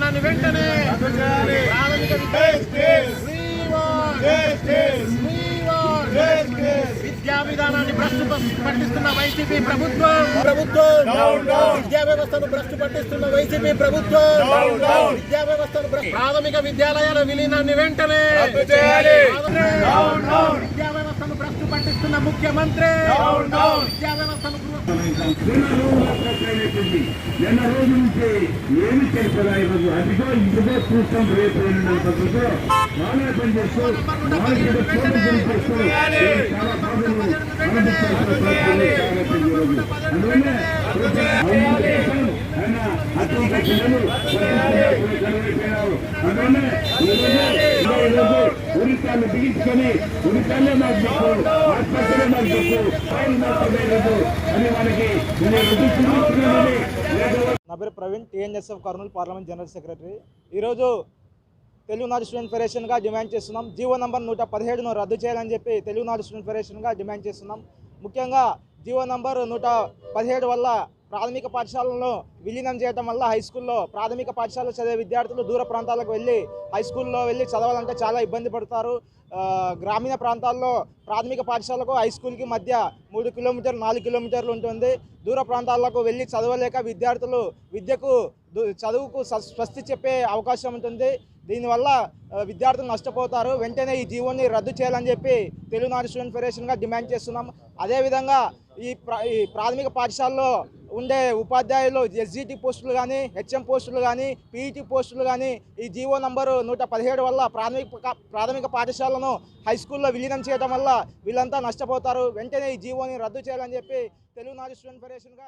విలీనాన్ని వెంటనే విద్యా విధానాన్ని భ్రష్టు పట్టిస్తున్న వైసీపీ ప్రభుత్వం విద్యా వ్యవస్థను భ్రష్టు పట్టిస్తున్న వైసీపీ ప్రభుత్వం విద్యా వ్యవస్థను ప్రాథమిక విద్యాలయాల విలీనాన్ని వెంటనే విద్యా వ్యవస్థను భ్రష్టు పట్టిస్తున్న ముఖ్యమంత్రి విద్యా వ్యవస్థను నిన్న రోజు నుంచి ఏమి చేస్తారా ఈరోజు అదిగో ఇదిగో చూస్తాం రేపు బాగా పనిచేస్తూ అందువల్ల ఆయన అత్యంత పిల్లలు అందువల్ల ఉరితాలు బిగించుకొని ఉరితాలే మాకు చెప్పు ఆసుపత్రులే మాకు చెప్పు ఫైల్ మాకు లేదు అని మనకి నా పేరు Praveen, TNSF Kurnool parliament general secretary. ఈరోజు తెలుగునాడు స్టూడెంట్ ఫెడరేషన్గా డిమాండ్ చేస్తున్నాం. జీవో నంబర్ 117ను రద్దు చేయాలని చెప్పి తెలుగునాడు స్టూడెంట్ ఫెడరేషన్గా డిమాండ్ చేస్తున్నాం. ముఖ్యంగా జీవో నంబర్ 117 వల్ల ప్రాథమిక పాఠశాలను విలీనం చేయడం వల్ల హై స్కూల్లో ప్రాథమిక పాఠశాలలో చదివే విద్యార్థులు దూర ప్రాంతాలకు వెళ్ళి హై స్కూల్లో వెళ్ళి చదవాలంటే చాలా ఇబ్బంది పడతారు. గ్రామీణ ప్రాంతాల్లో ప్రాథమిక పాఠశాలకు హై స్కూల్కి మధ్య 3 కిలోమీటర్లు 4 కిలోమీటర్లు ఉంటుంది. దూర ప్రాంతాలకు వెళ్ళి చదవలేక విద్యార్థులు చదువుకు స్వస్తి చెప్పే అవకాశం ఉంటుంది. దీనివల్ల విద్యార్థులు నష్టపోతారు. వెంటనే ఈ జీవోని రద్దు చేయాలని చెప్పి తెలుగునాడు స్టూడెంట్ ఫెడరేషన్గా డిమాండ్ చేస్తున్నాం. అదేవిధంగా ఈ ప్రాథమిక పాఠశాలలో ఉండే ఉపాధ్యాయులు ఎస్జిటి పోస్టులు కానీ, హెచ్ఎం పోస్టులు కానీ, పీఈటీ పోస్టులు కానీ ఈ జీవో నంబరు 117 వల్ల ప్రాథమిక పాఠశాలను హై స్కూల్లో విలీనం చేయడం వల్ల వీళ్ళంతా నష్టపోతారు. వెంటనే ఈ జీవోని రద్దు చేయాలని చెప్పి తెలుగునాడు స్టూడెంట్ ఫెడరేషన్గా